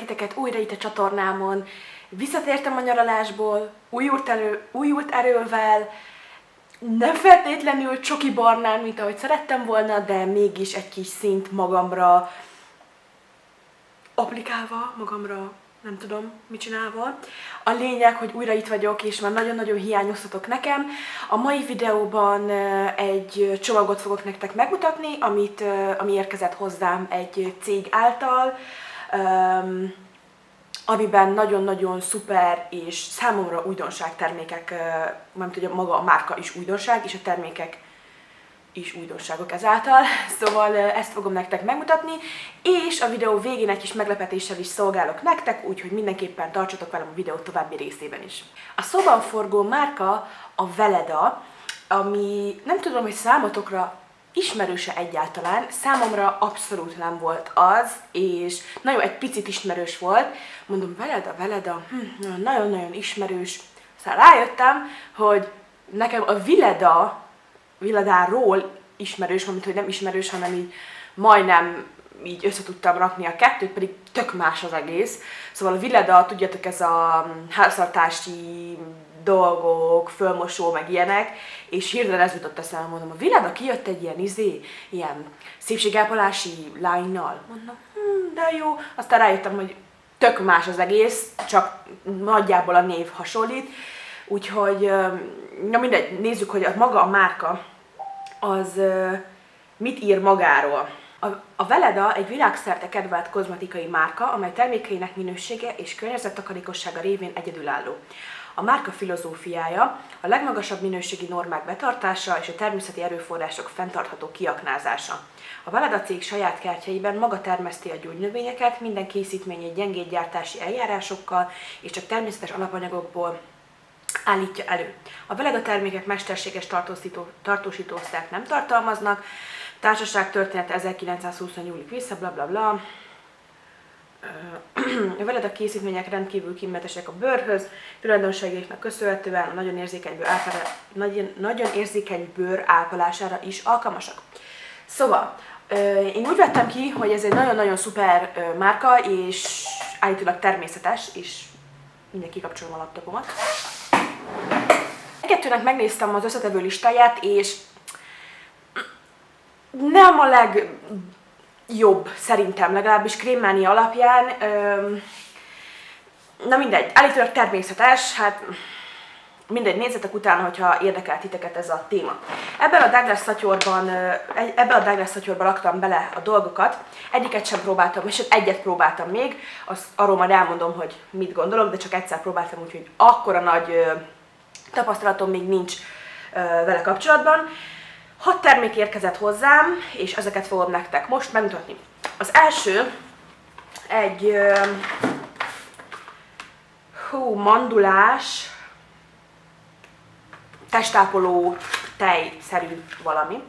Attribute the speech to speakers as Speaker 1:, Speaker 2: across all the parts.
Speaker 1: titeket újra itt a csatornámon. Visszatértem a nyaralásból, újult erővel, nem feltétlenül csoki barnán, mint ahogy szerettem volna, de mégis egy kis szint magamra applikálva, magamra nem tudom, mit csinálva. A lényeg, hogy újra itt vagyok, és már nagyon-nagyon hiányoztatok nekem. A mai videóban egy csomagot fogok nektek megmutatni, ami érkezett hozzám egy cég által, amiben nagyon-nagyon szuper és számomra újdonság termékek, mert ugye maga a márka is újdonság, és a termékek is újdonságok ezáltal, szóval ezt fogom nektek megmutatni, és a videó végén egy kis meglepetéssel is szolgálok nektek, úgyhogy mindenképpen tartsatok velem a videó további részében is. A szóban forgó márka a Weleda, ami nem tudom, hogy számotokra ismerőse egyáltalán, számomra abszolút nem volt az, és nagyon egy picit ismerős volt. Mondom, Weleda, nagyon-nagyon ismerős. Aztán rájöttem, hogy nekem a Weledáról ismerős, amit hogy nem ismerős, hanem így majdnem így össze tudtam rakni a kettőt, pedig tök más az egész. Szóval a Weleda, tudjátok, ez a háztartási dolgok, fölmosó, meg ilyenek, és hirtelen ez jutott eszembe, mondom, a Weleda kijött egy ilyen szépségápolási lánynal. Mondom, de jó. Aztán rájöttem, hogy tök más az egész, csak nagyjából a név hasonlít. Úgyhogy, na mindegy, nézzük, hogy maga a márka az mit ír magáról. A Weleda egy világszerte kedvelt kozmetikai márka, amely termékeinek minősége és környezettakarékossága révén egyedülálló. A márka filozófiája a legmagasabb minőségi normák betartása és a természeti erőforrások fenntartható kiaknázása. A Weleda cég saját kertjeiben maga termeszti a gyógynövényeket, minden készítményét gyengédgyártási eljárásokkal és csak természetes alapanyagokból állítja elő. A Weleda termékek mesterséges tartósítószert nem tartalmaznak, társaság története 1920-ra nyúlik vissza, blablabla. A Weleda készítmények rendkívül kíméletesek a bőrhöz, tulajdonságaiknak köszönhetően a nagyon érzékeny bőr ápolására is alkalmasak. Szóval, én úgy vettem ki, hogy ez egy nagyon-nagyon szuper márka, és állítólag természetes, és mindjárt kikapcsolom a laptopomat. Kettőnek megnéztem az összetevő listáját, és nem a legjobb szerintem, legalábbis krémmánia alapján. Na mindegy, állítólag természetes, hát mindegy, nézzetek utána, hogyha érdekel titeket ez a téma. Ebben a Douglas szatyorban raktam bele a dolgokat, egyiket sem próbáltam, és egyet próbáltam még, arról majd elmondom, hogy mit gondolok, de csak egyszer próbáltam, úgyhogy akkora nagy tapasztalatom még nincs vele kapcsolatban. 6 termék érkezett hozzám, és ezeket fogom nektek most megmutatni. Az első egy mandulás, testápoló tejszerű valami,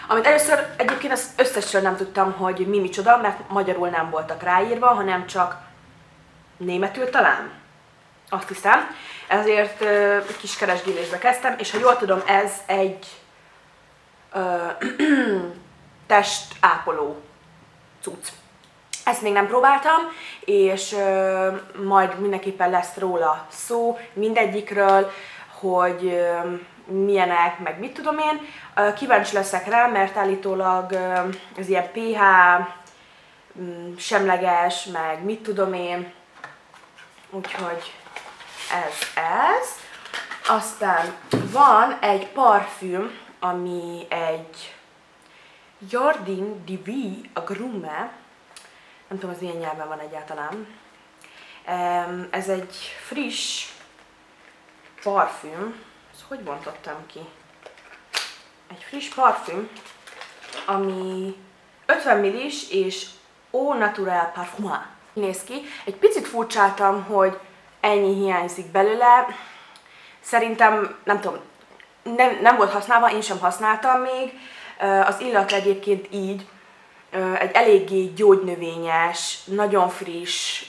Speaker 1: amit először egyébként az összesről nem tudtam, hogy micsoda, mert magyarul nem voltak ráírva, hanem csak németül talán. Azt hiszem. Ezért kis keresgélésbe kezdtem, és ha jól tudom, ez egy testápoló cucc. Ezt még nem próbáltam, és majd mindenképpen lesz róla szó, mindegyikről, hogy milyenek, meg mit tudom én. Kíváncsi leszek rá, mert állítólag ez ilyen pH semleges, meg mit tudom én, úgyhogy ez. Aztán van egy parfüm, ami egy Jardin de Vie Agrume, nem tudom, az ilyen nyelven van egyáltalán. Ez egy friss parfüm, ezt hogy bontottam ki? Egy friss parfüm, ami 50 ml-s és Eau Naturelle Parfum. Néz ki. Egy picit furcsáltam, hogy ennyi hiányzik belőle. Szerintem, nem tudom, nem volt használva, én sem használtam még. Az illat egyébként így, egy eléggé gyógynövényes, nagyon friss,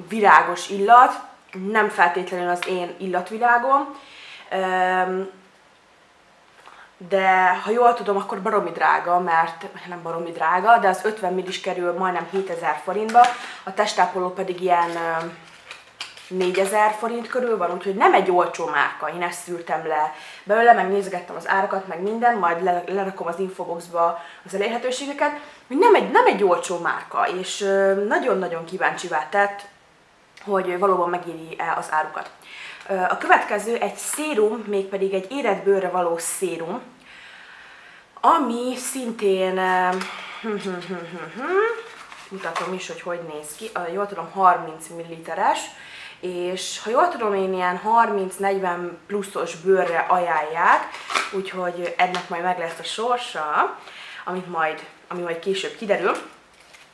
Speaker 1: virágos illat, nem feltétlenül az én illatvilágom. de ha jól tudom, akkor baromi drága, mert nem baromi drága, de az 50 millis kerül majdnem 7000 forintba, a testápoló pedig ilyen 4000 forint körül van, úgyhogy nem egy olcsó márka, én ezt szűrtem le belőle, meg nézgettem az árakat, meg minden, majd lerakom az infoboxba az elérhetőségeket, hogy nem egy olcsó márka, és nagyon-nagyon kíváncsivá tett, hogy valóban megéri-e az árukat. A következő egy szérum, mégpedig egy érett bőrre való szérum, ami szintén, mutatom is, hogy néz ki, jól tudom 30 ml-es, és ha jól tudom, én ilyen 30-40 pluszos bőrre ajánlják, úgyhogy ennek majd meg lesz a sorsa, ami majd később kiderül.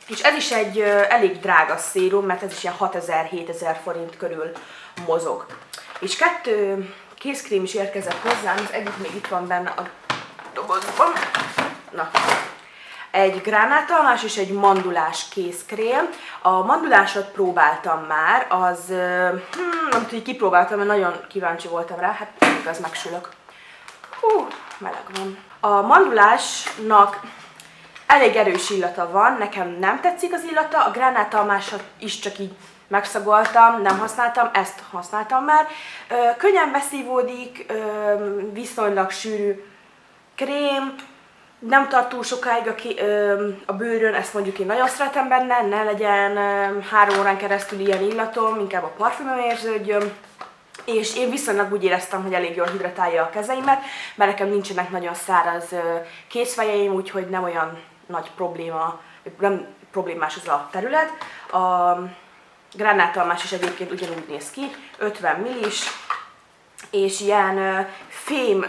Speaker 1: És ez is egy elég drága szérum, mert ez is ilyen 6000-7000 forint körül mozog. És 2 kézkrém is érkezett hozzám, az egyik még itt van benne a dobozban. Na. Egy gránátalmás és egy mandulás kézkrém. A mandulásot próbáltam már, az nem tudom, hogy kipróbáltam, mert nagyon kíváncsi voltam rá, hát igaz, megsülök. Meleg van. A mandulásnak elég erős illata van, nekem nem tetszik az illata, a gránátalmásat is csak így megszagoltam, nem használtam, ezt használtam már. Könnyen beszívódik, viszonylag sűrű krém, nem tart túl sokáig a bőrön, ezt mondjuk én nagyon szeretem benne, ne legyen 3 órán keresztül ilyen illatom, inkább a parfümöm érződjön. És én viszonylag úgy éreztem, hogy elég jól hidratálja a kezeimet, mert nekem nincsenek nagyon száraz kézfejeim, úgyhogy nem olyan nagy probléma, nem problémás az a terület. A gránátalmás is egyébként ugyanúgy néz ki, 50 millis, és ilyen fém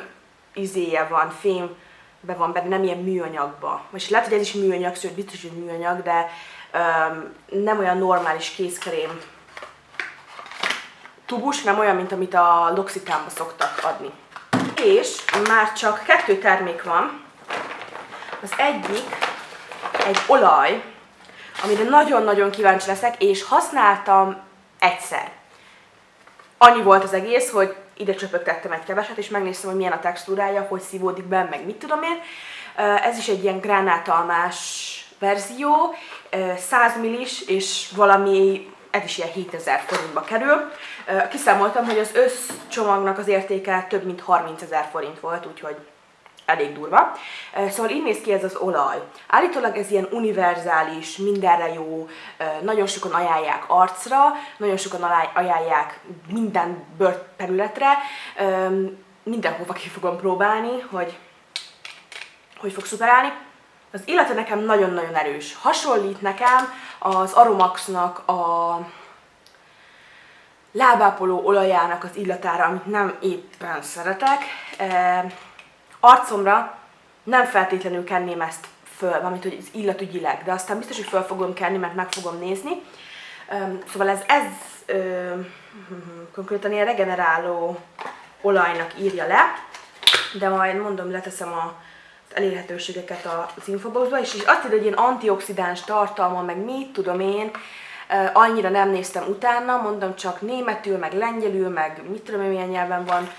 Speaker 1: izéje van, fémbe van benne, nem ilyen műanyagba. Most lehet, hogy ez is műanyag, sőt biztos, hogy műanyag, de nem olyan normális kézkrém tubus, nem olyan, mint amit a L'Occitane-ba szoktak adni. És már csak 2 termék van. Az egyik egy olaj, amire nagyon-nagyon kíváncsi leszek, és használtam egyszer. Annyi volt az egész, hogy ide csöpögtettem egy keveset, és megnéztem, hogy milyen a textúrája, hogy szívódik be, meg mit tudom én. Ez is egy ilyen gránátalmás verzió, 100 millis, és valami, ez is ilyen 7000 forintba kerül. Kiszámoltam, hogy az összcsomagnak az értéke több mint 30 000 forint volt, úgyhogy elég durva. Szóval így néz ki ez az olaj. Állítólag ez ilyen univerzális, mindenre jó, nagyon sokan ajánlják arcra, nagyon sokan ajánlják minden bőrterületre. Mindenhova ki fogom próbálni, hogy fog szuperálni. Az illata nekem nagyon-nagyon erős. Hasonlít nekem az Aromaxnak a lábápoló olajának az illatára, amit nem éppen szeretek. Arcomra nem feltétlenül kenném ezt föl, valamint hogy az illatügyileg, de aztán biztos, hogy föl fogom kenni, mert meg fogom nézni. Szóval ez konkrétan ilyen regeneráló olajnak írja le, de majd mondom, leteszem az elérhetőségeket az infoboxba, és azt írja, hogy ilyen antioxidáns tartalma, meg mit tudom én, annyira nem néztem utána, mondom, csak németül, meg lengyelül, meg mit tudom én, milyen nyelven van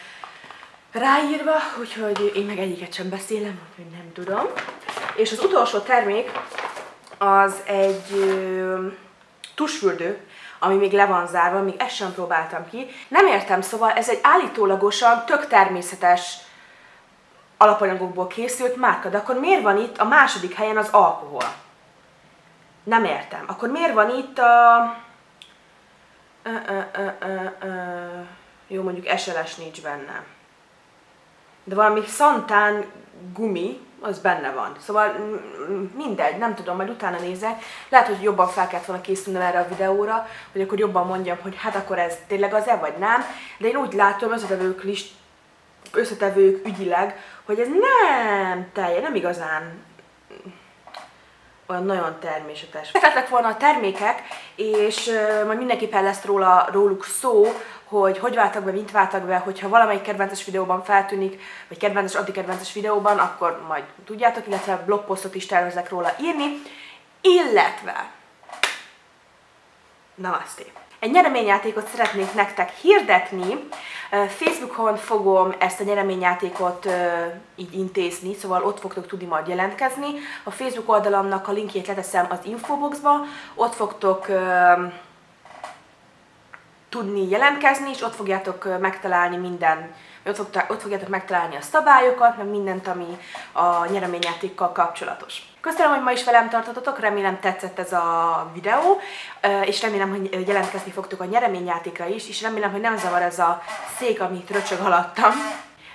Speaker 1: ráírva, úgyhogy én meg egyiket sem beszélem, úgyhogy nem tudom. És az utolsó termék az egy tusfürdő, ami még le van zárva, még ezt sem próbáltam ki. Nem értem, szóval ez egy állítólagosan tök természetes alapanyagokból készült márka, de akkor miért van itt a második helyen az alkohol? Nem értem. Akkor miért van itt a... Jó, mondjuk SLS nincs benne. De valami szantán gumi, az benne van. Szóval mindegy, nem tudom, majd utána nézek. Lehet, hogy jobban fel kellett volna készülnem erre a videóra, hogy akkor jobban mondjam, hogy hát akkor ez tényleg az-e, vagy nem. De én úgy látom összetevők ügyileg, hogy ez nem igazán olyan nagyon természetes. Meglettek volna a termékek, és majd mindenképpen lesz róluk szó, hogy váltak be, mint váltak be, hogyha valamelyik kedvences videóban feltűnik, vagy kedvences, antikedvences videóban, akkor majd tudjátok, illetve blogposztot is tervezek róla írni, illetve namaste. Egy nyereményjátékot szeretnék nektek hirdetni. Facebookon fogom ezt a nyereményjátékot így intézni, szóval ott fogtok tudni majd jelentkezni. A Facebook oldalamnak a linkjét leteszem az infoboxba, ott fogtok tudni jelentkezni, és ott fogjátok megtalálni ott fogjátok megtalálni a szabályokat, meg mindent, ami a nyereményjátékkal kapcsolatos. Köszönöm, hogy ma is velem tartottatok, remélem tetszett ez a videó, és remélem, hogy jelentkezni fogtok a nyereményjátékra is, és remélem, hogy nem zavar ez a szék, amit röcsög alattam.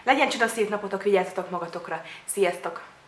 Speaker 1: Legyen csodaszép napotok, vigyázzatok magatokra! Sziasztok!